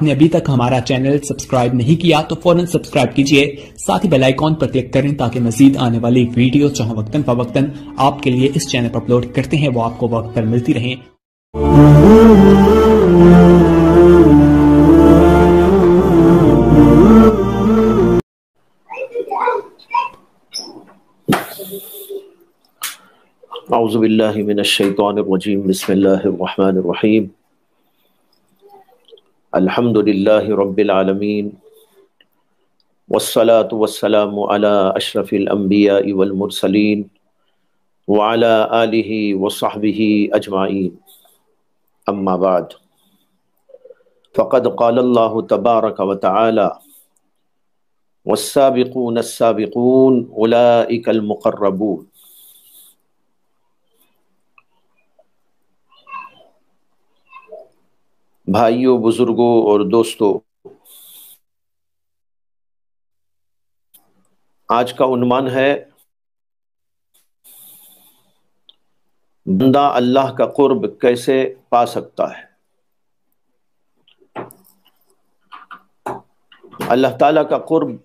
نے ابھی تک ہمارا چینل سبسکرائب نہیں کیا تو فوراً سبسکرائب کیجئے، ساتھ ہی بیل آئیکن پر کلک کریں تاکہ مزید آنے والی ویڈیو جہاں وقتاً فوقتاً آپ کے لیے اس چینل پر اپلوڈ کرتے ہیں وہ آپ کو وقت پر ملتی رہیں۔ اعوذ باللہ من الشیطان الرجیم، بسم اللہ الرحمن الرحیم۔ الحمد للہ رب العالمین، والصلاة والسلام علی اشرف الانبیاء والمرسلین، وعلی آلہ وصحبہ اجمعین، اما بعد، فقد قال اللہ تبارک وتعالی: والسابقون السابقون اولئک المقربون۔ بھائیوں، بزرگوں اور دوستوں، آج کا عنوان ہے بندہ اللہ کا قرب کیسے پا سکتا ہے۔ اللہ تعالیٰ کا قرب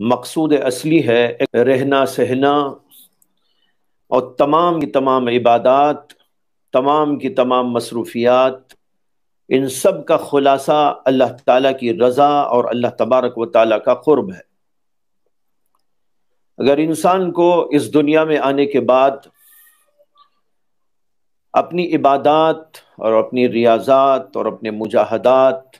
مقصود اصلی ہے، رہنا سہنا اور تمام کی تمام عبادات، تمام کی تمام مصروفیات، ان سب کا خلاصہ اللہ تعالیٰ کی رضا اور اللہ تبارک و تعالیٰ کا قرب ہے۔ اگر انسان کو اس دنیا میں آنے کے بعد اپنی عبادات اور اپنی ریاضات اور اپنے مجاہدات،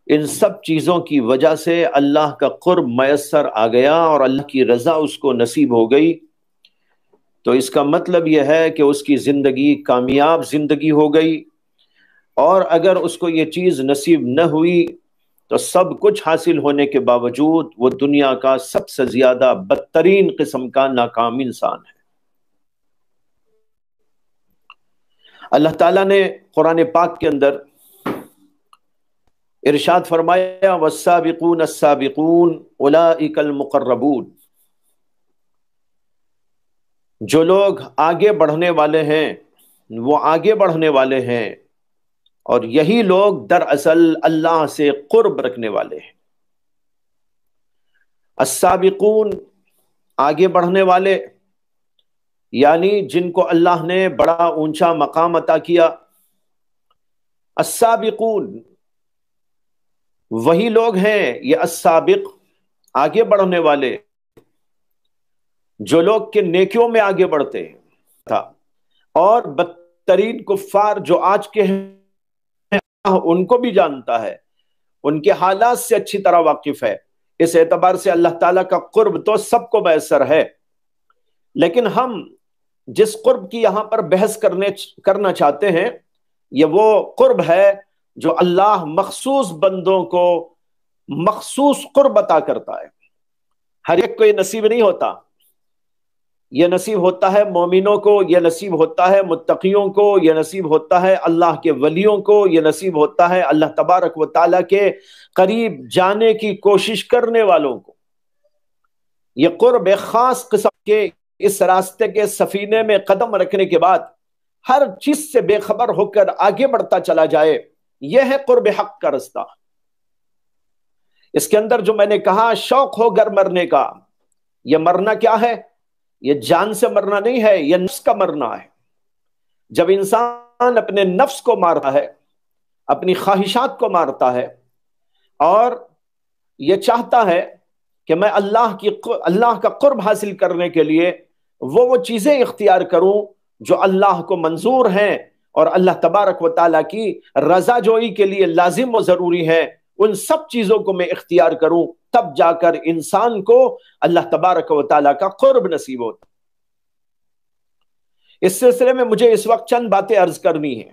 ان سب چیزوں کی وجہ سے اللہ کا قرب میسر آ گیا اور اللہ کی رضا اس کو نصیب ہو گئی، تو اس کا مطلب یہ ہے کہ اس کی زندگی کامیاب زندگی ہو گئی۔ اور اگر اس کو یہ چیز نصیب نہ ہوئی تو سب کچھ حاصل ہونے کے باوجود وہ دنیا کا سب سے زیادہ بدترین قسم کا ناکام انسان ہے۔ اللہ تعالیٰ نے قرآن پاک کے اندر ارشاد فرمایا: والسابقون السابقون اولئک المقربون۔ جو لوگ آگے بڑھنے والے ہیں وہ آگے بڑھنے والے ہیں، اور یہی لوگ دراصل اللہ سے قرب رکھنے والے ہیں۔ السابقون، آگے بڑھنے والے، یعنی جن کو اللہ نے بڑا اونچا مقام عطا کیا۔ السابقون، وہی لوگ ہیں یہ السابق، آگے بڑھنے والے، جو لوگ کہ نیکیوں میں آگے بڑھتے ہیں، اور بدترین کفار جو آج کے ہیں ان کو بھی جانتا ہے، ان کے حالات سے اچھی طرح واقف ہے۔ اس اعتبار سے اللہ تعالیٰ کا قرب تو سب کو میسر ہے، لیکن ہم جس قرب کی یہاں پر بحث کرنا چاہتے ہیں، یہ وہ قرب ہے جو اللہ مخصوص بندوں کو مخصوص قرب عطا کرتا ہے۔ ہر ایک کو یہ نصیب نہیں ہوتا، یہ نصیب ہوتا ہے مومنوں کو، یہ نصیب ہوتا ہے متقیوں کو، یہ نصیب ہوتا ہے اللہ کے ولیوں کو، یہ نصیب ہوتا ہے اللہ تبارک و تعالیٰ کے قریب جانے کی کوشش کرنے والوں کو۔ یہ قرب ایک خاص قسم کے اس راستے کے سفینے میں قدم رکھنے کے بعد ہر چیز سے بے خبر ہو کر آگے بڑھتا چلا جائے، یہ ہے قرب حق کا رستہ۔ اس کے اندر جو میں نے کہا شوق ہو گر مرنے کا، یہ مرنا کیا ہے؟ یہ جان سے مرنا نہیں ہے، یہ نفس کا مرنا ہے۔ جب انسان اپنے نفس کو مارتا ہے، اپنی خواہشات کو مارتا ہے، اور یہ چاہتا ہے کہ میں اللہ کا قرب حاصل کرنے کے لیے وہ چیزیں اختیار کروں جو اللہ کو منظور ہیں اور اللہ تبارک و تعالیٰ کی رضا جوئی کے لیے لازم و ضروری ہے، ان سب چیزوں کو میں اختیار کروں، تب جا کر انسان کو اللہ تبارک و تعالیٰ کا قرب نصیب ہوتا۔ اس سلسلے میں مجھے اس وقت چند باتیں عرض کرنی ہیں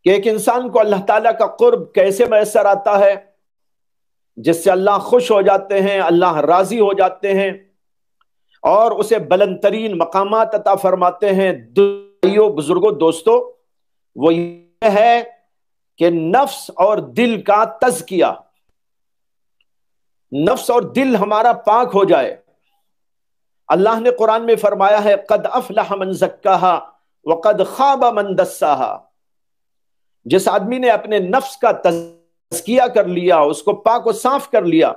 کہ ایک انسان کو اللہ تعالیٰ کا قرب کیسے میسر آتا ہے، جس سے اللہ خوش ہو جاتے ہیں، اللہ راضی ہو جاتے ہیں اور اسے بلند ترین مقامات عطا فرماتے ہیں۔ بھائیوں، بزرگوں، دوستوں، وہ یہ ہے کہ نفس اور دل کا تزکیہ، نفس اور دل ہمارا پاک ہو جائے۔ اللہ نے قرآن میں فرمایا ہے قد افلح من زکاہا وقد خاب من دساہا، جس آدمی نے اپنے نفس کا تزکیہ کر لیا، اس کو پاک و صاف کر لیا،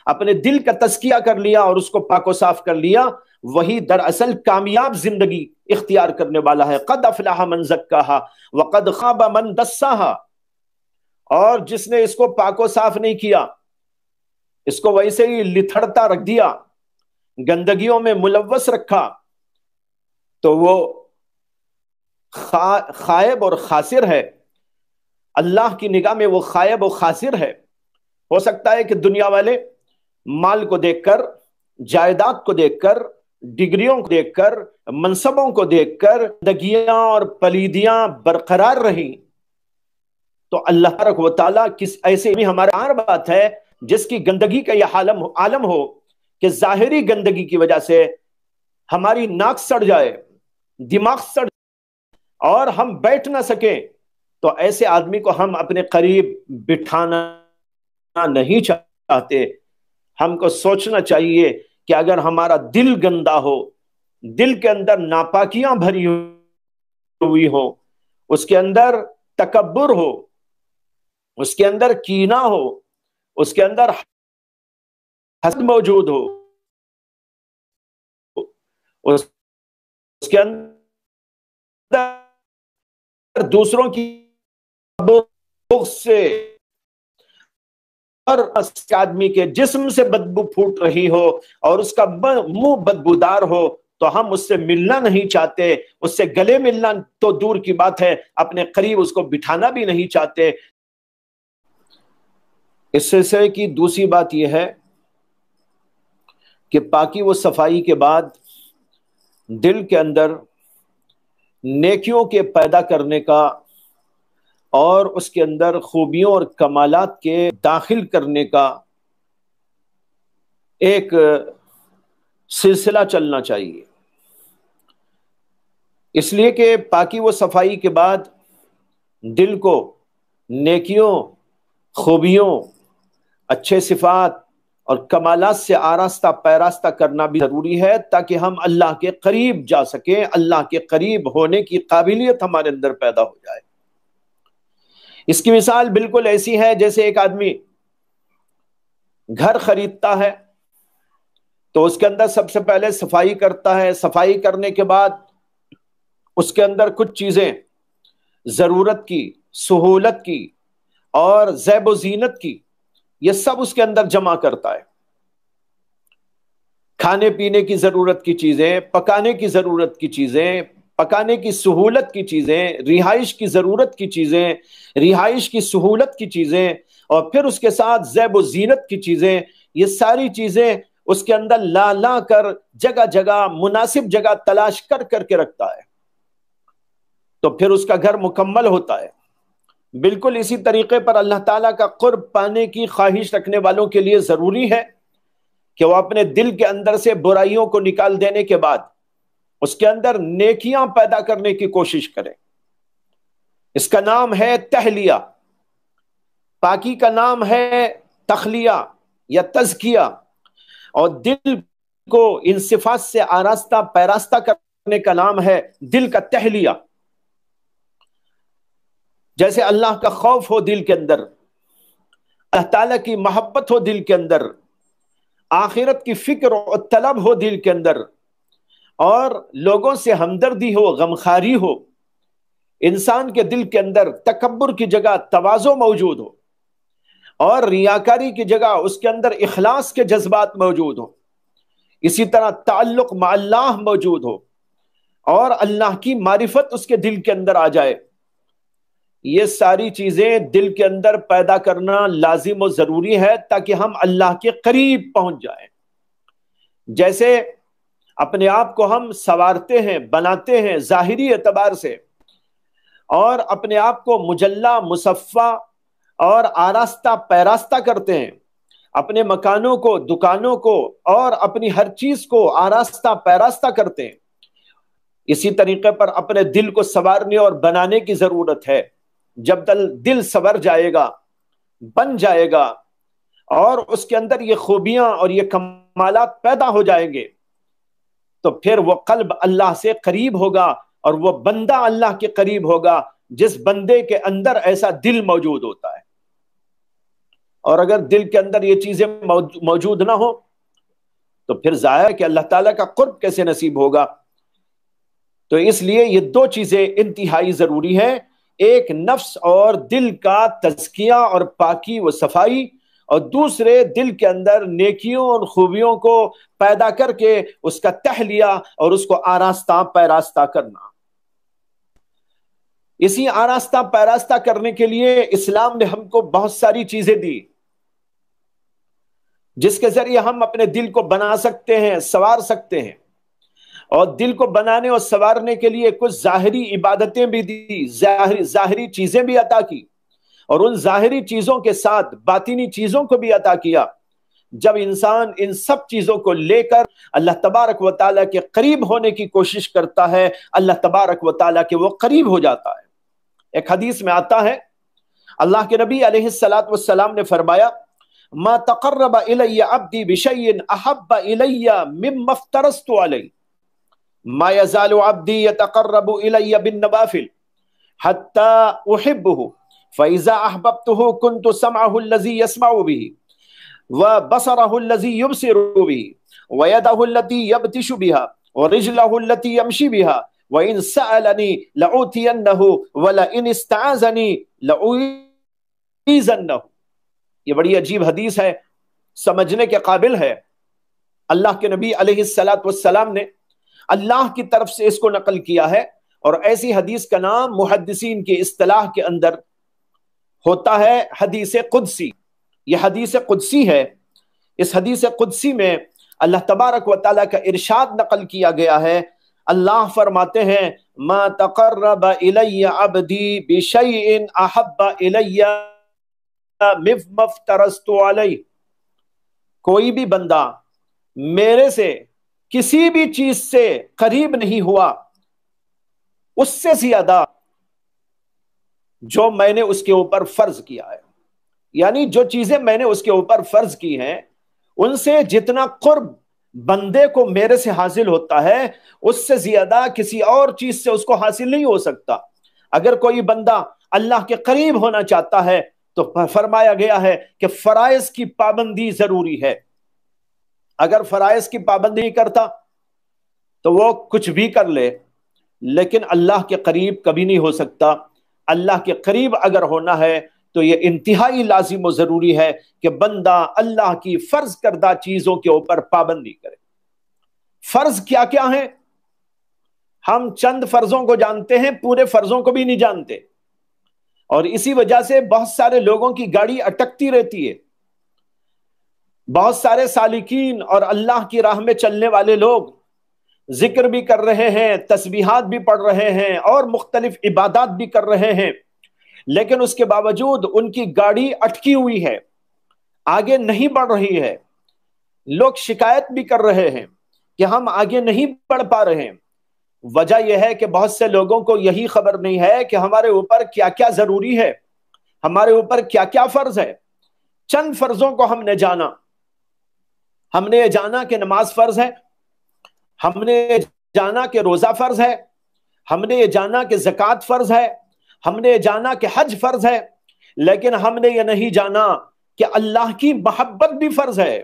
اپنے دل کا تزکیہ کر لیا اور اس کو پاک و صاف کر لیا، وہی دراصل کامیاب زندگی اختیار کرنے والا ہے۔ قد افلح من زکاہا وقد خاب من دساہا۔ اور جس نے اس کو پاک و صاف نہیں کیا، اس کو ویسے ہی لتھڑتا رکھ دیا، گندگیوں میں ملوث رکھا، تو وہ خائب اور خاسر ہے۔ اللہ کی نگاہ میں وہ خائب و خاسر ہے۔ ہو سکتا ہے کہ دنیا والے مال کو دیکھ کر، جائیداد کو دیکھ کر، ڈگریوں کو دیکھ کر، منصبوں کو دیکھ کر گندگیاں اور پلیدیاں برقرار رہیں، تو اللہ تبارک و تعالیٰ کس ایسے بھی ہمارا عام بات ہے جس کی گندگی کا یہ عالم ہو کہ ظاہری گندگی کی وجہ سے ہماری ناک سڑ جائے، دماغ سڑ جائے اور ہم بیٹھ نہ سکیں، تو ایسے آدمی کو ہم اپنے قریب بٹھانا نہیں چاہتے۔ ہم کو سوچنا چاہیے کہ اگر ہمارا دل گندا ہو، دل کے اندر ناپاکیاں بھری ہوئی ہو، اس کے اندر تکبر ہو، اس کے اندر کینہ ہو، اس کے اندر حسد موجود ہو، اس کے اندر دوسروں کی بغض سے اور اس آدمی کے جسم سے بدبو پھوٹ رہی ہو اور اس کا منہ بدبودار ہو، تو ہم اس سے ملنا نہیں چاہتے، اس سے گلے ملنا تو دور کی بات ہے، اپنے قریب اس کو بٹھانا بھی نہیں چاہتے۔ اس سلسلے کی دوسری بات یہ ہے کہ پاکی و صفائی کے بعد دل کے اندر نیکیوں کے پیدا کرنے کا اور اس کے اندر خوبیوں اور کمالات کے داخل کرنے کا ایک سلسلہ چلنا چاہیے۔ اس لیے کہ پاکی و صفائی کے بعد دل کو نیکیوں، خوبیوں، اچھے صفات اور کمالات سے آراستہ پیراستہ کرنا بھی ضروری ہے، تاکہ ہم اللہ کے قریب جا سکیں، اللہ کے قریب ہونے کی قابلیت ہمارے اندر پیدا ہو جائے۔ اس کی مثال بالکل ایسی ہے جیسے ایک آدمی گھر خریدتا ہے تو اس کے اندر سب سے پہلے صفائی کرتا ہے، صفائی کرنے کے بعد اس کے اندر کچھ چیزیں ضرورت کی، سہولت کی اور زیب و زینت کی، یہ سب اس کے اندر جمع کرتا ہے۔ کھانے پینے کی ضرورت کی چیزیں، پکانے کی ضرورت کی چیزیں، پکانے کی سہولت کی چیزیں، رہائش کی ضرورت کی چیزیں، رہائش کی سہولت کی چیزیں، اور پھر اس کے ساتھ زیب و زینت کی چیزیں، یہ ساری چیزیں اس کے اندر لا لا کر جگہ جگہ مناسب جگہ تلاش کر کر کے رکھتا ہے، تو پھر اس کا گھر مکمل ہوتا ہے۔ بالکل اسی طریقے پر اللہ تعالیٰ کا قرب پانے کی خواہش رکھنے والوں کے لیے ضروری ہے کہ وہ اپنے دل کے اندر سے برائیوں کو نکال دینے کے بعد اس کے اندر نیکیاں پیدا کرنے کی کوشش کریں۔ اس کا نام ہے تہلیہ، پاکی کا نام ہے تخلیہ یا تزکیہ، اور دل کو ان صفات سے آراستہ پیراستہ کرنے کا نام ہے دل کا تہلیہ۔ جیسے اللہ کا خوف ہو دل کے اندر، اللہ تعالیٰ کی محبت ہو دل کے اندر، آخرت کی فکر و طلب ہو دل کے اندر، اور لوگوں سے ہمدردی ہو، غمخاری ہو، انسان کے دل کے اندر تکبر کی جگہ تواضع موجود ہو، اور ریاکاری کی جگہ اس کے اندر اخلاص کے جذبات موجود ہو، اسی طرح تعلق مع اللہ موجود ہو، اور اللہ کی معرفت اس کے دل کے اندر آ جائے۔ یہ ساری چیزیں دل کے اندر پیدا کرنا لازم و ضروری ہے تاکہ ہم اللہ کے قریب پہنچ جائیں۔ جیسے اپنے آپ کو ہم سنوارتے ہیں، بناتے ہیں ظاہری اعتبار سے، اور اپنے آپ کو مجلہ، مصفہ اور آراستہ پیراستہ کرتے ہیں، اپنے مکانوں کو، دکانوں کو اور اپنی ہر چیز کو آراستہ پیراستہ کرتے ہیں، اسی طریقے پر اپنے دل کو سنوارنے اور بنانے کی ضرورت ہے۔ جب دل سنور جائے گا، بن جائے گا، اور اس کے اندر یہ خوبیاں اور یہ کمالات پیدا ہو جائیں گے، تو پھر وہ قلب اللہ سے قریب ہوگا اور وہ بندہ اللہ کے قریب ہوگا، جس بندے کے اندر ایسا دل موجود ہوتا ہے. اور اگر دل کے اندر یہ چیزیں موجود نہ ہو تو پھر ظاہر ہے کہ اللہ تعالیٰ کا قرب کیسے نصیب ہوگا. تو اس لیے یہ دو چیزیں انتہائی ضروری ہیں، ایک نفس اور دل کا تزکیہ اور پاکی و صفائی، اور دوسرے دل کے اندر نیکیوں اور خوبیوں کو پیدا کر کے اس کا تحلیہ اور اس کو آراستہ پیراستہ کرنا. اسی آراستہ پیراستہ کرنے کے لیے اسلام نے ہم کو بہت ساری چیزیں دی جس کے ذریعے ہم اپنے دل کو بنا سکتے ہیں، سنوار سکتے ہیں. اور دل کو بنانے اور سنوارنے کے لیے کچھ ظاہری عبادتیں بھی دی، ظاہری چیزیں بھی عطا کی، اور ان ظاہری چیزوں کے ساتھ باطنی چیزوں کو بھی عطا کیا. جب انسان ان سب چیزوں کو لے کر اللہ تبارک و تعالیٰ کے قریب ہونے کی کوشش کرتا ہے، اللہ تبارک و تعالیٰ کے وہ قریب ہو جاتا ہے. ایک حدیث میں آتا ہے، اللہ کے نبی علیہ الصلوۃ والسلام نے فرمایا، ما تقرب الی عبدی بشیء احب الی مما افترضت علیہ، ما یزال عبدی یتقرب الی بالنوافل حتی احبہ فاذا احببته كنت سمعه الذي يسمع به وبصره الذي يبصر به ويده التي يبطش بها ورجله التي يمشي بها وإن سألني لأعطينه ولئن استعاذني لأعيذنه. یہ بڑی عجیب حدیث ہے، سمجھنے کے قابل ہے. اللہ کے نبی علیہ الصلوۃ والسلام نے اللہ کی طرف سے اس کو نقل کیا ہے، اور ایسی حدیث کا نام محدثین کی اصطلاح کے اندر ہوتا ہے حدیث قدسی. یہ حدیث قدسی ہے. اس حدیث قدسی میں اللہ تبارک و تعالیٰ کا ارشاد نقل کیا گیا ہے. اللہ فرماتے ہیں، ما تقرب الی عبدی بشیء احب الی مما افترضت علیہ. کوئی بھی بندہ میرے سے کسی بھی چیز سے قریب نہیں ہوا اس سے زیادہ جو میں نے اس کے اوپر فرض کیا ہے. یعنی جو چیزیں میں نے اس کے اوپر فرض کی ہیں ان سے جتنا قرب بندے کو میرے سے حاصل ہوتا ہے اس سے زیادہ کسی اور چیز سے اس کو حاصل نہیں ہو سکتا. اگر کوئی بندہ اللہ کے قریب ہونا چاہتا ہے تو فرمایا گیا ہے کہ فرائض کی پابندی ضروری ہے. اگر فرائض کی پابندی نہیں کرتا تو وہ کچھ بھی کر لے لیکن اللہ کے قریب کبھی نہیں ہو سکتا. اللہ کے قریب اگر ہونا ہے تو یہ انتہائی لازم و ضروری ہے کہ بندہ اللہ کی فرض کردہ چیزوں کے اوپر پابندی کرے. فرض کیا کیا ہیں؟ ہم چند فرضوں کو جانتے ہیں، پورے فرضوں کو بھی نہیں جانتے، اور اسی وجہ سے بہت سارے لوگوں کی گاڑی اٹکتی رہتی ہے. بہت سارے سالکین اور اللہ کی راہ میں چلنے والے لوگ ذکر بھی کر رہے ہیں، تسبیحات بھی پڑھ رہے ہیں اور مختلف عبادات بھی کر رہے ہیں، لیکن اس کے باوجود ان کی گاڑی اٹکی ہوئی ہے، آگے نہیں بڑھ رہی ہے. لوگ شکایت بھی کر رہے ہیں کہ ہم آگے نہیں بڑھ پا رہے ہیں. وجہ یہ ہے کہ بہت سے لوگوں کو یہی خبر نہیں ہے کہ ہمارے اوپر کیا کیا ضروری ہے، ہمارے اوپر کیا کیا فرض ہے. چند فرضوں کو ہم نے جانا. ہم نے یہ جانا کہ نماز فرض ہے، ہم نے یہ جانا کہ روزہ فرض ہے، ہم نے یہ جانا کہ زکوٰۃ فرض ہے، ہم نے یہ جانا کہ حج فرض ہے، لیکن ہم نے یہ نہیں جانا کہ اللہ کی محبت بھی فرض ہے.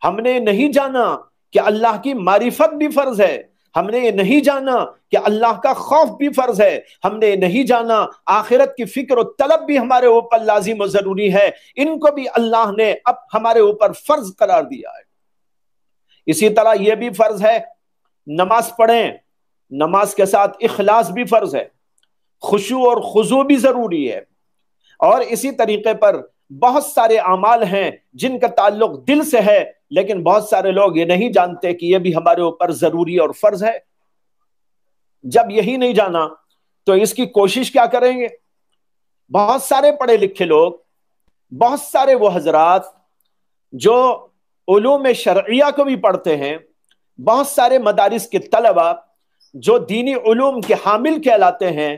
ہم نے یہ نہیں جانا کہ اللہ کی معرفت بھی فرض ہے. ہم نے یہ نہیں جانا کہ اللہ کا خوف بھی فرض ہے. ہم نے یہ نہیں جانا آخرت کی فکر و طلب بھی ہمارے اوپر لازم و ضروری ہے. ان کو بھی اللہ نے اب ہمارے اوپر فرض قرار دیا ہے. اسی طرح یہ بھی فرض ہے نماز پڑھیں، نماز کے ساتھ اخلاص بھی فرض ہے، خشوع اور خضوع بھی ضروری ہے. اور اسی طریقے پر بہت سارے اعمال ہیں جن کا تعلق دل سے ہے، لیکن بہت سارے لوگ یہ نہیں جانتے کہ یہ بھی ہمارے اوپر ضروری اور فرض ہے. جب یہی نہیں جانا تو اس کی کوشش کیا کریں گے؟ بہت سارے پڑھے لکھے لوگ، بہت سارے وہ حضرات جو علوم شرعیہ کو بھی پڑھتے ہیں، بہت سارے مدارس کے طلبہ جو دینی علوم کے حامل کہلاتے ہیں،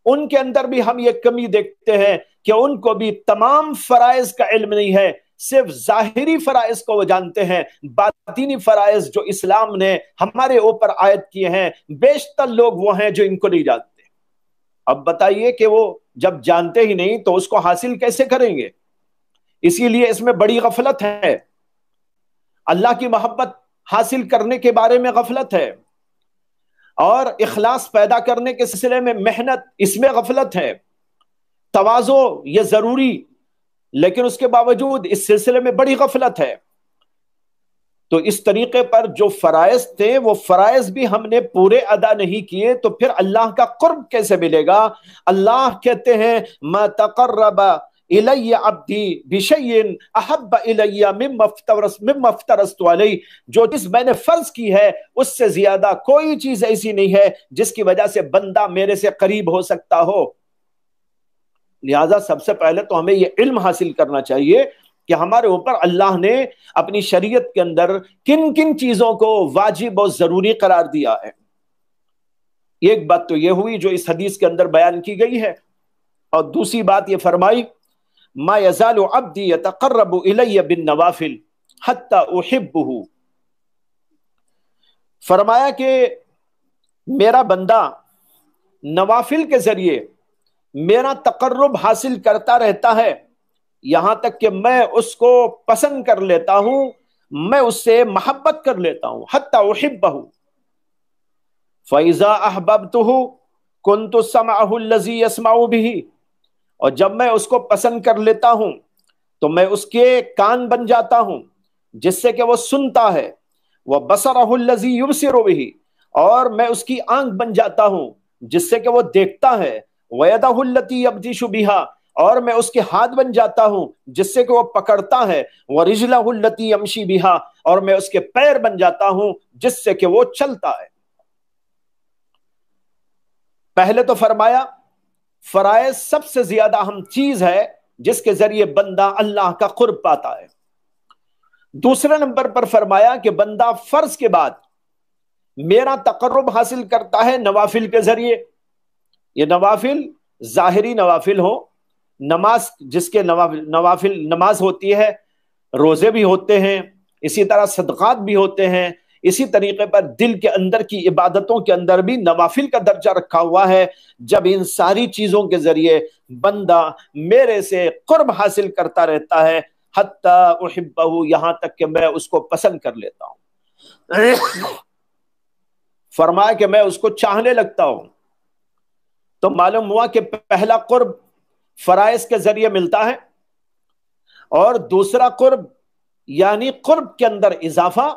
ان کے اندر بھی ہم یہ کمی دیکھتے ہیں کہ ان کو بھی تمام فرائض کا علم نہیں ہے. صرف ظاہری فرائض کو وہ جانتے ہیں، باطنی فرائض جو اسلام نے ہمارے اوپر عائد کیے ہیں بیشتر لوگ وہ ہیں جو ان کو نہیں جانتے. اب بتائیے کہ وہ جب جانتے ہی نہیں تو اس کو حاصل کیسے کریں گے؟ اسی لیے اس میں بڑی غفلت ہے، اللہ کی محبت حاصل کرنے کے بارے میں غفلت ہے، اور اخلاص پیدا کرنے کے سلسلے میں محنت، اس میں غفلت ہے۔ تواضع یہ ضروری، لیکن اس کے باوجود اس سلسلے میں بڑی غفلت ہے۔ تو اس طریقے پر جو فرائض تھے وہ فرائض بھی ہم نے پورے ادا نہیں کیے، تو پھر اللہ کا قرب کیسے ملے گا؟ اللہ کہتے ہیں ما تقرب الی عبدی بشیء احب الی مما افترضت علیہ، جو چیز میں نے فرض کی ہے اس سے زیادہ کوئی چیز ایسی نہیں ہے جس کی وجہ سے بندہ میرے سے قریب ہو سکتا ہو۔ لہذا سب سے پہلے تو ہمیں یہ علم حاصل کرنا چاہیے کہ ہمارے اوپر اللہ نے اپنی شریعت کے اندر کن کن چیزوں کو واجب اور ضروری قرار دیا ہے۔ ایک بات تو یہ ہوئی جو اس حدیث کے اندر بیان کی گئی ہے، اور دوسری بات یہ فرمائی ما یزال عبدی یتقرب الی بالنوافل حتی احبہ، فرمایا کہ میرا بندہ نوافل کے ذریعے میرا تقرب حاصل کرتا رہتا ہے، یہاں تک کہ میں اس کو پسند کر لیتا ہوں، میں اس سے محبت کر لیتا ہوں۔ حتی احبہ فَإِذَا أَحْبَبْتُهُ كُنْتُ سَمْعَهُ الَّذِي يَسْمَعُ بِهِ، اور جب میں اس کو پسند کر لیتا ہوں تو میں اس کے کان بن جاتا ہوں جس سے کہ وہ سنتا ہے، وَبَصَرَهُ الَّذِي يُبْصِرُ بِهِ، اور میں اس کی آنکھ بن جاتا ہوں جس سے کہ وہ دیکھتا ہے، وَيَدَهُ الَّتِي يَبْطِشُ بِهَا، اور میں اس کے ہاتھ بن جاتا ہوں جس سے کہ وہ پکڑتا ہے، وَرِجْلَهُ الَّتِي يَمْشِي بِهَا، اور میں اس کے پیر بن جاتا ہوں جس سے کہ وہ چلتا ہے۔ پہلے تو فرمایا فرائض سب سے زیادہ اہم چیز ہے جس کے ذریعے بندہ اللہ کا قرب پاتا ہے۔ دوسرے نمبر پر فرمایا کہ بندہ فرض کے بعد میرا تقرب حاصل کرتا ہے نوافل کے ذریعے۔ یہ نوافل ظاہری نوافل ہو، نماز جس کے نوافل نماز ہوتی ہے، روزے بھی ہوتے ہیں، اسی طرح صدقات بھی ہوتے ہیں، اسی طریقے پر دل کے اندر کی عبادتوں کے اندر بھی نوافل کا درجہ رکھا ہوا ہے۔ جب ان ساری چیزوں کے ذریعے بندہ میرے سے قرب حاصل کرتا رہتا ہے، حتی احبہ، یہاں تک کہ میں اس کو پسند کر لیتا ہوں، فرمایا کہ میں اس کو چاہنے لگتا ہوں۔ تو معلوم ہوا کہ پہلا قرب فرائض کے ذریعے ملتا ہے، اور دوسرا قرب یعنی قرب کے اندر اضافہ،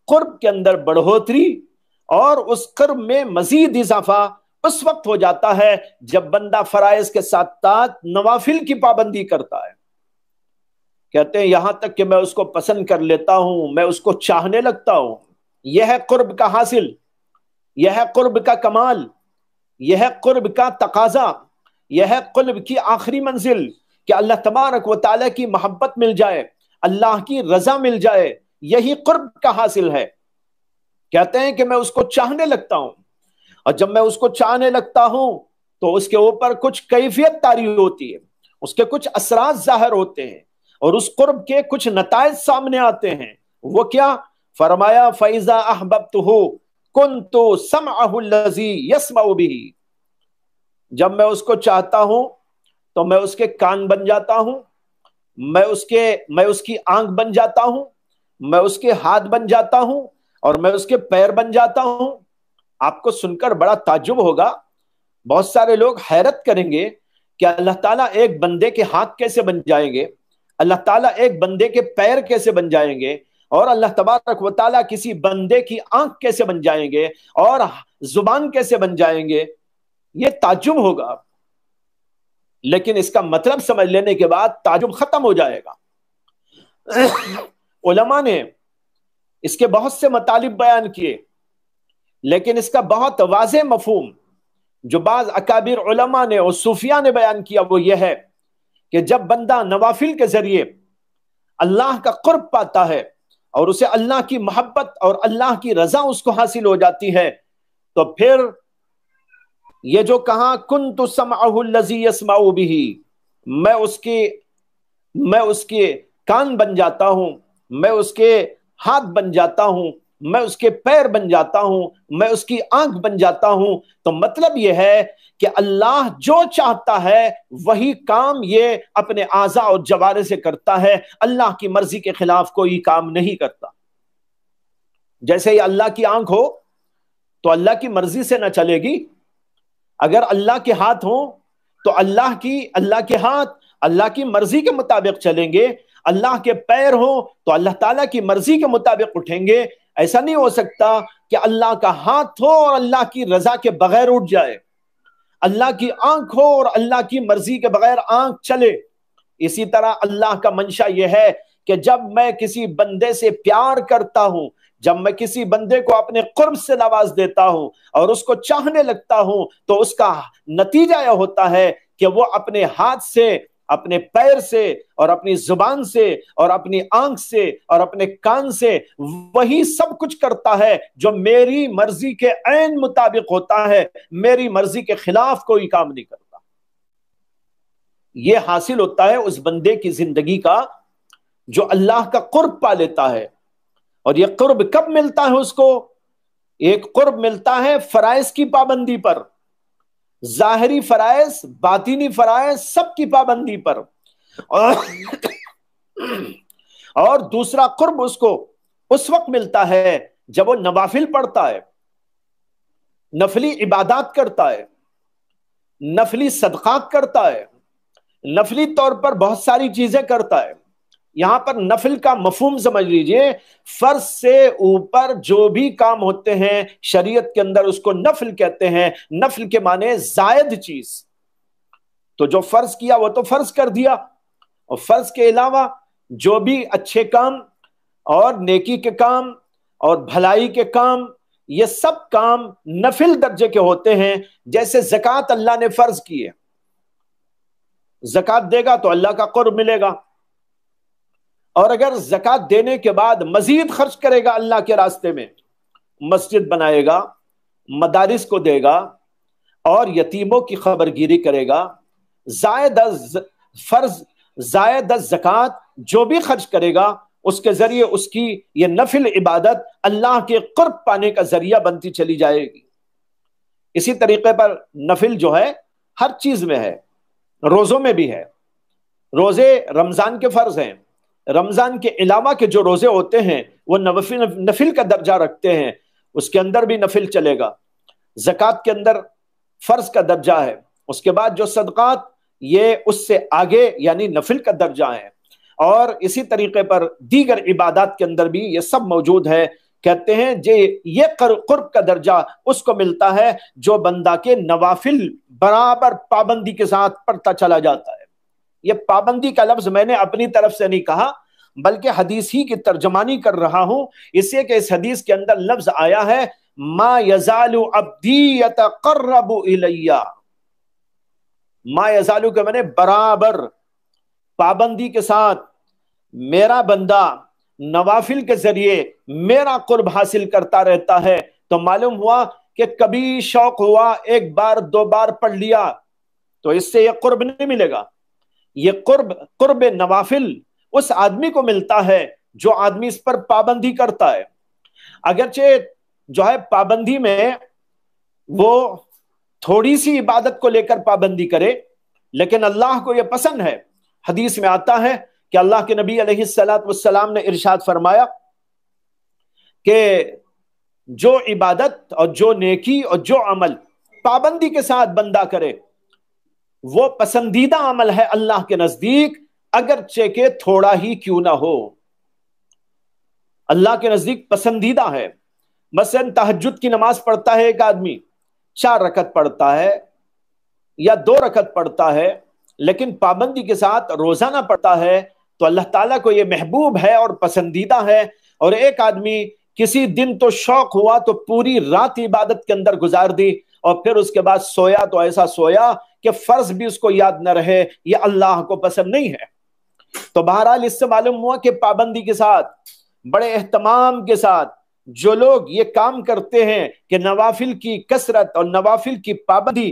قرب کے اندر بڑھوتری، اور اس قرب میں مزید اضافہ اس وقت ہو جاتا ہے جب بندہ فرائض کے ساتھ ساتھ نوافل کی پابندی کرتا ہے۔ کہتے ہیں یہاں تک کہ میں اس کو پسند کر لیتا ہوں، میں اس کو چاہنے لگتا ہوں۔ یہ ہے قرب کا حاصل، یہ ہے قرب کا کمال، یہ ہے قرب کا تقاضا، یہ ہے قرب کی آخری منزل کہ اللہ تبارک و تعالیٰ کی محبت مل جائے، اللہ کی رضا مل جائے، یہی قرب کا حاصل ہے۔ کہتے ہیں کہ میں اس کو چاہنے لگتا ہوں، اور جب میں اس کو چاہنے لگتا ہوں تو اس کے اوپر کچھ کیفیت طاری ہوتی ہے، اس کے کچھ اثرات ظاہر ہوتے ہیں، اور اس قرب کے کچھ نتائج سامنے آتے ہیں۔ وہ کیا؟ فرمایا فَإِذَا أَحْبَبْتُهُ كُنْتُ سَمْعَهُ الَّذِي يَسْمَعُ بِهِ، جب میں اس کو چاہتا ہوں تو میں اس کے کان بن جاتا ہوں، میں اس کی آنکھ بن جاتا ہوں، میں اس کے ہاتھ بن جاتا ہوں، اور میں اس کے پیر بن جاتا ہوں۔ آپ کو سن کر بڑا تعجب ہوگا، بہت سارے لوگ حیرت کریں گے کہ اللہ تعالیٰ ایک بندے کے ہاتھ کیسے بن جائیں گے، اللہ تعالیٰ ایک بندے کے پیر کیسے بن جائیں گے، اور اللہ تبارک و تعالیٰ کسی بندے کی آنکھ کیسے بن جائیں گے، اور زبان کیسے بن جائیں گے۔ یہ تعجب ہوگا، لیکن اس کا مطلب سمجھ لینے کے بعد تعجب ختم ہو جائے گا۔ علماء نے اس کے بہت سے مطالب بیان کیے، لیکن اس کا بہت واضح مفہوم جو بعض اکابر علماء نے اور صوفیاء نے بیان کیا وہ یہ ہے کہ جب بندہ نوافل کے ذریعے اللہ کا قرب پاتا ہے اور اسے اللہ کی محبت اور اللہ کی رضا اس کو حاصل ہو جاتی ہے، تو پھر یہ جو کہا کنت سمعہ الذی یسمع بہ، میں اس کے کان بن جاتا ہوں، میں اس کے ہاتھ بن جاتا ہوں، میں اس کے پیر بن جاتا ہوں، میں اس کی آنکھ بن جاتا ہوں۔ تو مطلب یہ ہے کہ اللہ جو چاہتا ہے وہی کام یہ اپنے اعضاء اور جوارح سے کرتا ہے، اللہ کی مرضی کے خلاف کوئی کام نہیں کرتا۔ جیسے یہ اللہ کی آنکھ ہو تو اللہ کی مرضی سے نہ چلے گی، اگر اللہ کے ہاتھ ہوں تو اللہ کے ہاتھ اللہ کی مرضی کے مطابق چلیں گے، اللہ کے پیر ہوں تو اللہ تعالیٰ کی مرضی کے مطابق اٹھیں گے۔ ایسا نہیں ہو سکتا کہ اللہ کا ہاتھ ہو اور اللہ کی رضا کے بغیر اٹھ جائے، اللہ کی آنکھ ہو اور اللہ کی مرضی کے بغیر آنکھ چلے۔ اسی طرح اللہ کا منشا یہ ہے کہ جب میں کسی بندے سے پیار کرتا ہوں، جب میں کسی بندے کو اپنے قرب سے نواز دیتا ہوں اور اس کو چاہنے لگتا ہوں، تو اس کا نتیجہ یہ ہوتا ہے کہ وہ اپنے ہاتھ سے، اپنے پیر سے اور اپنی زبان سے اور اپنی آنکھ سے اور اپنے کان سے وہی سب کچھ کرتا ہے جو میری مرضی کے عین مطابق ہوتا ہے، میری مرضی کے خلاف کوئی کام نہیں کرتا۔ یہ حاصل ہوتا ہے اس بندے کی زندگی کا جو اللہ کا قرب پا لیتا ہے۔ اور یہ قرب کب ملتا ہے اس کو؟ ایک قرب ملتا ہے فرائض کی پابندی پر، ظاہری فرائض، باطنی فرائض، سب کی پابندی پر، اور دوسرا قرب اس کو اس وقت ملتا ہے جب وہ نوافل پڑھتا ہے، نفلی عبادات کرتا ہے، نفلی صدقات کرتا ہے، نفلی طور پر بہت ساری چیزیں کرتا ہے۔ یہاں پر نفل کا مفہوم سمجھ لیجئے، فرض سے اوپر جو بھی کام ہوتے ہیں شریعت کے اندر اس کو نفل کہتے ہیں۔ نفل کے معنی زائد چیز، تو جو فرض کیا وہ تو فرض کر دیا، اور فرض کے علاوہ جو بھی اچھے کام اور نیکی کے کام اور بھلائی کے کام، یہ سب کام نفل درجے کے ہوتے ہیں۔ جیسے زکوٰۃ اللہ نے فرض کی ہے، زکوٰۃ دے گا تو اللہ کا قرب ملے گا، اور اگر زکوٰۃ دینے کے بعد مزید خرچ کرے گا اللہ کے راستے میں، مسجد بنائے گا، مدارس کو دے گا اور یتیموں کی خبرگیری کرے گا، زائد از فرض، زائد از زکوٰۃ جو بھی خرچ کرے گا، اس کے ذریعے اس کی یہ نفل عبادت اللہ کے قرب پانے کا ذریعہ بنتی چلی جائے گی۔ اسی طریقے پر نفل جو ہے ہر چیز میں ہے، روزوں میں بھی ہے۔ روزے رمضان کے فرض ہیں، رمضان کے علاوہ کے جو روزے ہوتے ہیں وہ نفل کا درجہ رکھتے ہیں، اس کے اندر بھی نفل چلے گا۔ زکوٰۃ کے اندر فرض کا درجہ ہے، اس کے بعد جو صدقات یہ اس سے آگے یعنی نفل کا درجہ ہے، اور اسی طریقے پر دیگر عبادات کے اندر بھی یہ سب موجود ہے۔ کہتے ہیں یہ قرب کا درجہ اس کو ملتا ہے جو بندہ کے نوافل برابر پابندی کے ساتھ پڑھتا چلا جاتا ہے۔ یہ پابندی کا لفظ میں نے اپنی طرف سے نہیں کہا، بلکہ حدیث ہی کی ترجمانی کر رہا ہوں، اس لیے کہ اس حدیث کے اندر لفظ آیا ہے ما یزال عبدی یتقرب الی، ما یزالو کے معنی برابر، پابندی کے ساتھ میرا بندہ نوافل کے ذریعے میرا قرب حاصل کرتا رہتا ہے۔ تو معلوم ہوا کہ کبھی شوق ہوا ایک بار دو بار پڑھ لیا تو اس سے یہ قرب نہیں ملے گا۔ یہ قرب نوافل اس آدمی کو ملتا ہے جو آدمی اس پر پابندی کرتا ہے۔ اگرچہ جو ہے پابندی میں وہ تھوڑی سی عبادت کو لے کر پابندی کرے، لیکن اللہ کو یہ پسند ہے۔ حدیث میں آتا ہے کہ اللہ کے نبی علیہ السلام نے ارشاد فرمایا کہ جو عبادت اور جو نیکی اور جو عمل پابندی کے ساتھ بندہ کرے وہ پسندیدہ عمل ہے اللہ کے نزدیک، اگرچہ کہ تھوڑا ہی کیوں نہ ہو۔ اللہ کے نزدیک پسندیدہ ہے۔ مثلا تہجد کی نماز پڑھتا ہے ایک آدمی، 4 رکعت پڑھتا ہے یا 2 رکعت پڑھتا ہے، لیکن پابندی کے ساتھ روزانہ پڑھتا ہے تو اللہ تعالیٰ کو یہ محبوب ہے اور پسندیدہ ہے۔ اور ایک آدمی کسی دن تو شوق ہوا تو پوری رات عبادت کے اندر گزار دی، اور پھر اس کے بعد سویا تو ایسا سویا کہ فرض بھی اس کو یاد نہ رہے، یہ اللہ کو پسند نہیں ہے۔ تو بہرحال اس سے معلوم ہوا کہ پابندی کے ساتھ، بڑے اہتمام کے ساتھ جو لوگ یہ کام کرتے ہیں کہ نوافل کی کثرت اور نوافل کی پابندی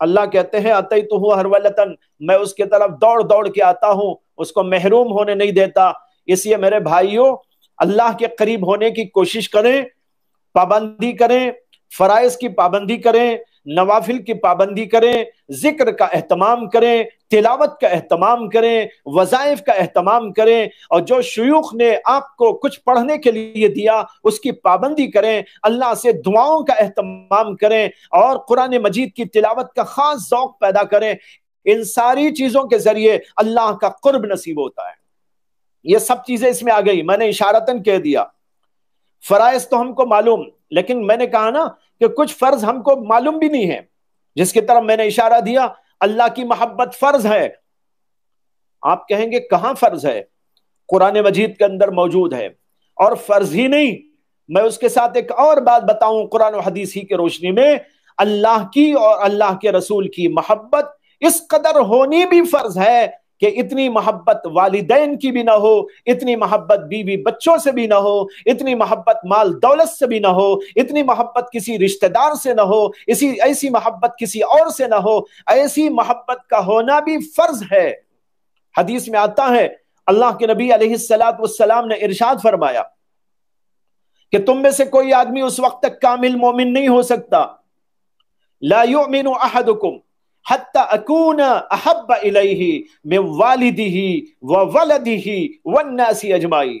اللہ کہتے ہیں اتیتہ ہرولتن، میں اس کے طرف دوڑ دوڑ کے آتا ہوں، اس کو محروم ہونے نہیں دیتا۔ اس لیے میرے بھائیوں، اللہ کے قریب ہونے کی کوشش کریں، پابندی کریں، فرائض کی پابندی کریں، نوافل کی پابندی کریں، ذکر کا اہتمام کریں، تلاوت کا اہتمام کریں، وظائف کا اہتمام کریں، اور جو شیوخ نے آپ کو کچھ پڑھنے کے لیے دیا اس کی پابندی کریں، اللہ سے دعاؤں کا اہتمام کریں، اور قرآن مجید کی تلاوت کا خاص ذوق پیدا کریں۔ ان ساری چیزوں کے ذریعے اللہ کا قرب نصیب ہوتا ہے۔ یہ سب چیزیں اس میں آ گئی، میں نے اشارتاً کہہ دیا۔ فرائض تو ہم کو معلوم، لیکن میں نے کہا نا کہ کچھ فرض ہم کو معلوم بھی نہیں ہے، جس کی طرف میں نے اشارہ دیا۔ اللہ کی محبت فرض ہے۔ آپ کہیں گے کہاں فرض ہے؟ قرآن مجید کے اندر موجود ہے۔ اور فرض ہی نہیں، میں اس کے ساتھ ایک اور بات بتاؤں، قرآن و حدیث ہی کی روشنی میں اللہ کی اور اللہ کے رسول کی محبت اس قدر ہونی بھی فرض ہے کہ اتنی محبت والدین کی بھی نہ ہو، اتنی محبت بیوی بچوں سے بھی نہ ہو، اتنی محبت مال دولت سے بھی نہ ہو، اتنی محبت کسی رشتہ دار سے نہ ہو، ایسی محبت کسی اور سے نہ ہو۔ ایسی محبت کا ہونا بھی فرض ہے۔ حدیث میں آتا ہے، اللہ کے نبی علیہ السلام نے ارشاد فرمایا کہ تم میں سے کوئی آدمی اس وقت تک کامل مومن نہیں ہو سکتا، لا یؤمن احدکم حتی اکون احب الیہ من والدہ وولدہ والناس اجمعین۔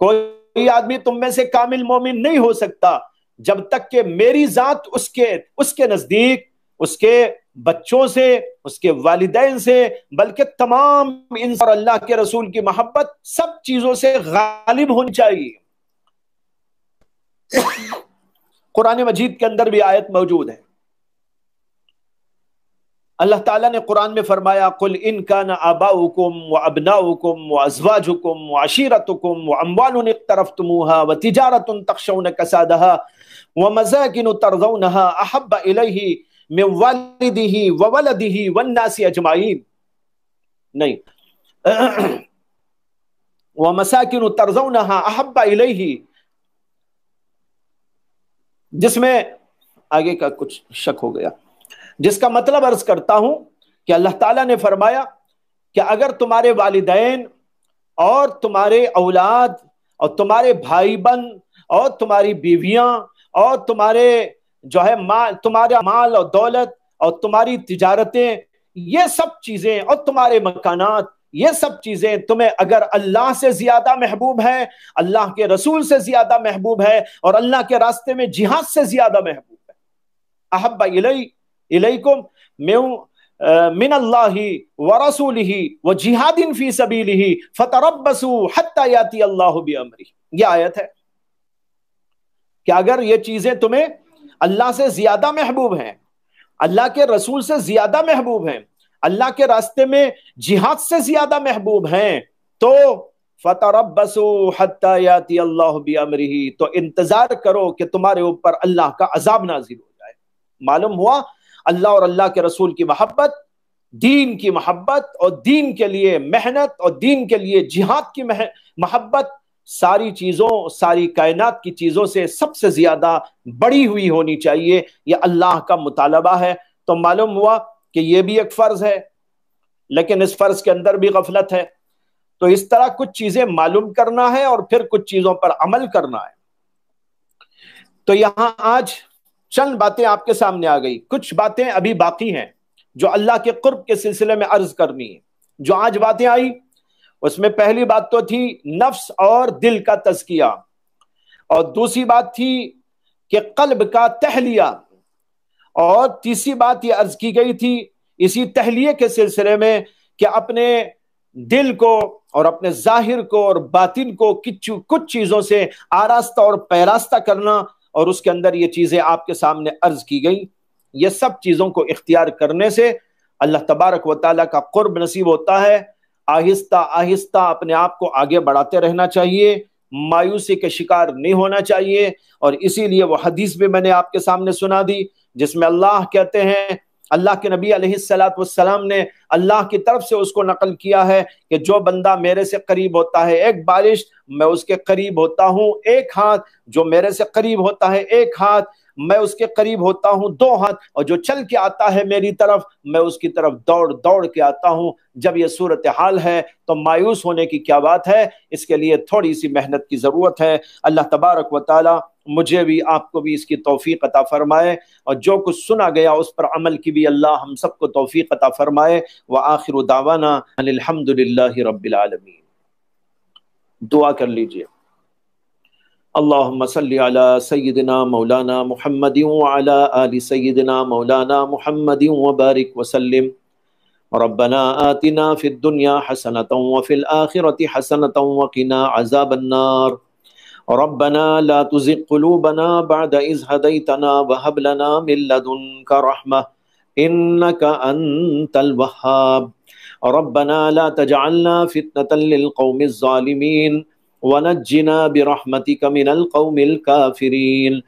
کوئی آدمی تم میں سے کامل مومن نہیں ہو سکتا جب تک کہ میری ذات اس کے نزدیک، اس کے بچوں سے، اس کے والدین سے، بلکہ تمام انسان اور اللہ کے رسول کی محبت سب چیزوں سے غالب ہونی چاہیے۔ قرآن مجید کے اندر بھی آیت موجود ہے۔ اللہ تعالیٰ نے قرآن میں فرمایا، قل ان کان آباؤکم وابناؤکم وازواجکم وعشیرتکم واموال اقترفتموها وتجارۃ تخشون کسادها ومساکن ترضونها احب الیہ من والدہ وولدہ والناس اجمعین، نہیں، ومساکن ترضونها احب الیہ، جس میں آگے کا کچھ شک ہو گیا، جس کا مطلب عرض کرتا ہوں کہ اللہ تعالیٰ نے فرمایا کہ اگر تمہارے والدین اور تمہارے اولاد اور تمہارے بھائی بہن اور تمہاری بیویاں اور تمہارے تمہارا مال اور دولت اور تمہاری تجارتیں، یہ سب چیزیں، اور تمہارے مکانات، یہ سب چیزیں تمہیں اگر اللہ سے زیادہ محبوب ہے، اللہ کے رسول سے زیادہ محبوب ہے، اور اللہ کے راستے میں جہاد سے زیادہ محبوب ہے، احب الیکم من اللہ ورسولہ وجہاد فی سبیلہ فتربصوا حتی یاتی اللہ بامرہ۔ یہ آیت ہے کہ اگر یہ چیزیں تمہیں اللہ سے زیادہ محبوب ہیں، اللہ کے رسول سے زیادہ محبوب ہیں، اللہ کے راستے میں جہاد سے زیادہ محبوب ہیں، تو فتربصوا حتی یاتی اللہ بامرہ، تو انتظار کرو کہ تمہارے اوپر اللہ کا عذاب نازل ہو جائے۔ معلوم ہوا اللہ اور اللہ کے رسول کی محبت، دین کی محبت، اور دین کے لیے محنت، اور دین کے لیے جہاد کی محبت ساری چیزوں، ساری کائنات کی چیزوں سے سب سے زیادہ بڑی ہوئی ہونی چاہیے۔ یہ اللہ کا مطالبہ ہے۔ تو معلوم ہوا کہ یہ بھی ایک فرض ہے، لیکن اس فرض کے اندر بھی غفلت ہے۔ تو اس طرح کچھ چیزیں معلوم کرنا ہے اور پھر کچھ چیزوں پر عمل کرنا ہے۔ تو یہاں آج چند باتیں آپ کے سامنے آ گئی، کچھ باتیں ابھی باقی ہیں جو اللہ کے قرب کے سلسلے میں عرض کرنی ہے۔ جو آج باتیں آئی اس میں پہلی بات تو تھی نفس اور دل کا تزکیہ، اور دوسری بات تھی کہ قلب کا تہلیہ، اور تیسری بات یہ عرض کی گئی تھی اسی تہلیے کے سلسلے میں کہ اپنے دل کو اور اپنے ظاہر کو اور باطن کو کچھ چیزوں سے آراستہ اور پیراستہ کرنا، اور اس کے اندر یہ چیزیں آپ کے سامنے عرض کی گئی۔ یہ سب چیزوں کو اختیار کرنے سے اللہ تبارک و تعالیٰ کا قرب نصیب ہوتا ہے۔ آہستہ آہستہ اپنے آپ کو آگے بڑھاتے رہنا چاہیے، مایوسی کے شکار نہیں ہونا چاہیے، اور اسی لیے وہ حدیث بھی میں نے آپ کے سامنے سنا دی جس میں اللہ کہتے ہیں، اللہ کے نبی علیہ السلام نے اللہ کی طرف سے اس کو نقل کیا ہے کہ جو بندہ میرے سے قریب ہوتا ہے ایک بارش، میں اس کے قریب ہوتا ہوں ایک ہاتھ، جو میرے سے قریب ہوتا ہے ایک ہاتھ، میں اس کے قریب ہوتا ہوں 2 ہاتھ، اور جو چل کے آتا ہے میری طرف میں اس کی طرف دوڑ کے آتا ہوں۔ جب یہ صورتحال ہے تو مایوس ہونے کی کیا بات ہے، اس کے لیے تھوڑی سی محنت کی ضرورت ہے۔ اللہ تبارک و تعالی مجھے بھی آپ کو بھی اس کی توفیق عطا فرمائے، اور جو کچھ سنا گیا اس پر عمل کی بھی اللہ ہم سب کو توفیق عطا فرمائے۔ وآخر دعوانا ان الحمد للہ رب العالمین۔ دعا کر لیجئے۔ اللہم صلی علی سیدنا مولانا محمد وعلی آل سیدنا مولانا محمد وبارک وسلم۔ ربنا آتنا فی الدنیا حسنة وفی الآخرة حسنة وقنا عذاب النار۔ ربنا لا تزغ قلوبنا بعد إذ هديتنا وهب لنا من لدنك رحمة إنك أنت الوهاب۔ ربنا لا تجعلنا فتنة للقوم الظالمين ونجنا برحمتك من القوم الكافرين۔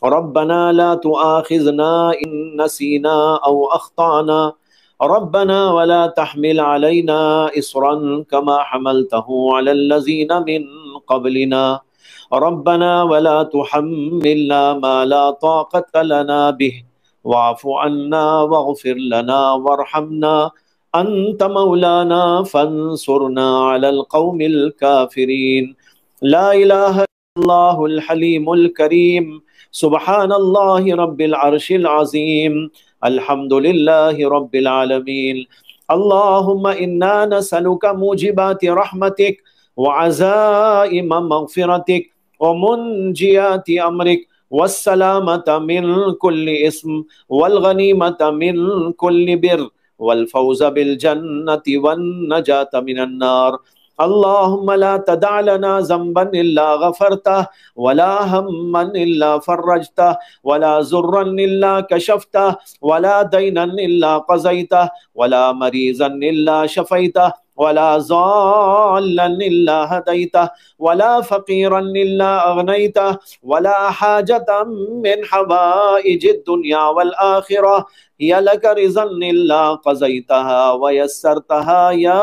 ربنا لا تؤاخذنا إن نسينا أو أخطأنا۔ ربنا ولا تحمل علينا إصرا كما حملته على الذين من قبلنا۔ ربنا ولا تحملنا ما لا طاقة لنا به واعف عنا واغفر لنا وارحمنا أنت مولانا فانصرنا على القوم الكافرين۔ لا إله إلا الله الحليم الكريم، سبحان الله رب العرش العظيم، الحمد لله رب العالمين۔ اللهم إنا نسألك موجبات رحمتك وعزائم مغفرتك ومنجيات أمرك والسلامة من كل اسم والغنيمة من كل بر والفوز بالجنة والنجاة من النار۔ اللهم لا تدع لنا ذنبا إلا غفرته ولا هما إلا فرجته ولا ضرا إلا كشفته ولا دينا إلا قضيته ولا مريضا إلا شفيته ولا ضالا إلا هديته ولا فقيرا إلا أغنيته ولا حاجة من حوائج الدنيا والآخرة هي لك رضا إلا قضيتها ويسرتها يا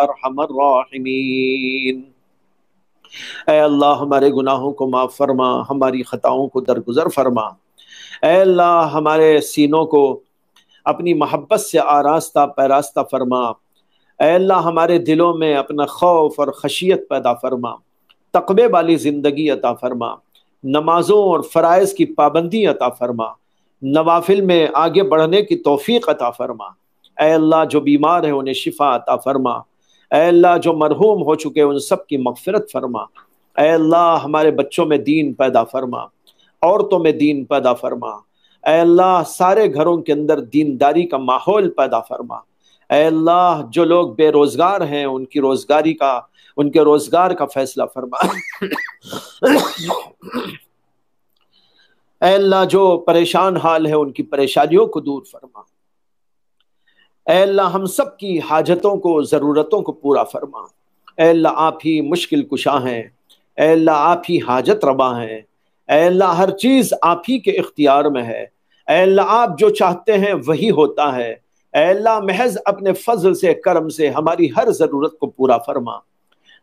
أرحم الراحمين۔ اے اللہ ہمارے گناہوں کو معاف فرما، ہماری خطاؤں کو درگزر فرما۔ اے اللہ ہمارے سینوں کو اپنی محبت سے آراستہ پیراستہ فرما۔ اے اللہ ہمارے دلوں میں اپنا خوف اور خشیت پیدا فرما، تقوی والی زندگی عطا فرما، نمازوں اور فرائض کی پابندی عطا فرما، نوافل میں آگے بڑھنے کی توفیق عطا فرما۔ اے اللہ جو بیمار ہیں انہیں شفا عطا فرما۔ اے اللہ جو مرحوم ہو چکے ان سب کی مغفرت فرما۔ اے اللہ ہمارے بچوں میں دین پیدا فرما، عورتوں میں دین پیدا فرما۔ اے اللہ سارے گھروں کے اندر دینداری کا ماحول پیدا فرما۔ اے اللہ جو لوگ بے روزگار ہیں ان کے روزگار کا فیصلہ فرما۔ اے اللہ جو پریشان حال ہے ان کی پریشانیوں کو دور فرما۔ اے اللہ ہم سب کی حاجتوں کو ضرورتوں کو پورا فرما۔ اے اللہ آپ ہی مشکل کشا ہیں، اے اللہ آپ ہی حاجت روا ہیں، اے اللہ ہر چیز آپ ہی کے اختیار میں ہے۔ اے اللہ آپ جو چاہتے ہیں وہی ہوتا ہے۔ اے اللہ محض اپنے فضل سے کرم سے ہماری ہر ضرورت کو پورا فرما،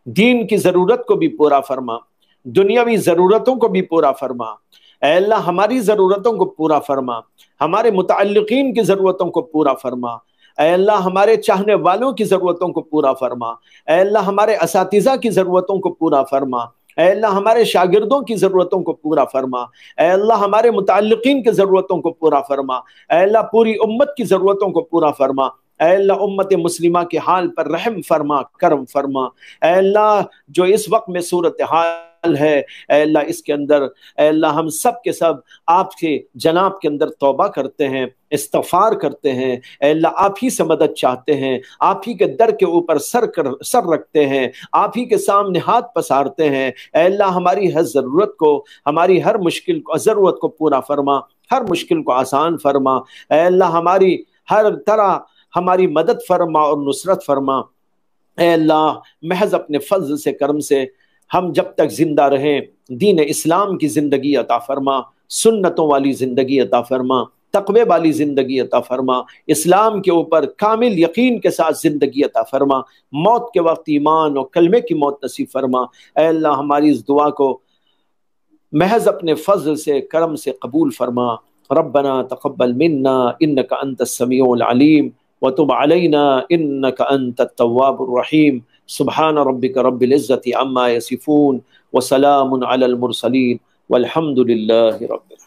دین کی ضرورت کو بھی پورا فرما، دنیاوی ضرورتوں کو بھی پورا فرما۔ اے اللہ ہماری ضرورتوں کو پورا فرما، ہمارے متعلقین کی ضرورتوں کو پورا فرما۔ اے اللہ ہمارے چاہنے والوں کی ضرورتوں کو پورا فرما۔ اے اللہ ہمارے اساتذہ کی ضرورتوں کو پورا فرما۔ اے اللہ ہمارے شاگردوں کی ضرورتوں کو پورا فرما۔ اے اللہ ہمارے متعلقین کی ضرورتوں کو پورا فرما۔ اے اللہ پوری امت کی ضرورتوں کو پورا فرما۔ اے اللہ امت مسلمہ کے حال پر رحم فرما، کرم فرما۔ اے اللہ جو اس وقت میں صورتحال ہے اے اللہ اس کے اندر اے اللہ ہم سب کے سب آپ کے جناب کے اندر توبہ کرتے ہیں، استغفار کرتے ہیں۔ اے اللہ آپ ہی سے مدد چاہتے ہیں، آپ ہی کے در کے اوپر سر رکھتے ہیں، آپ ہی کے سامنے ہاتھ پسارتے ہیں۔ اے اللہ ہماری ہر ضرورت کو، ہماری ہر مشکل کو، ضرورت کو پورا فرما، ہر مشکل کو آسان فرما۔ اے اللہ ہماری ہر طرح ہماری مدد فرما اور نصرت فرما۔ اے اللہ محض اپنے فضل سے کرم سے ہم جب تک زندہ رہیں دین اسلام کی زندگی عطا فرما، سنتوں والی زندگی عطا فرما، تقوی والی زندگی عطا فرما، اسلام کے اوپر کامل یقین کے ساتھ زندگی عطا فرما، موت کے وقت ایمان اور کلمے کی موت نصیب فرما۔ اے اللہ ہماری اس دعا کو محض اپنے فضل سے کرم سے قبول فرما. ربنا تقبل منا انك انت السميع العليم وتب علينا انك انت التواب الرحيم. سبحان ربك رب العزة عما يصفون وسلام على المرسلين والحمد لله رب العالمين.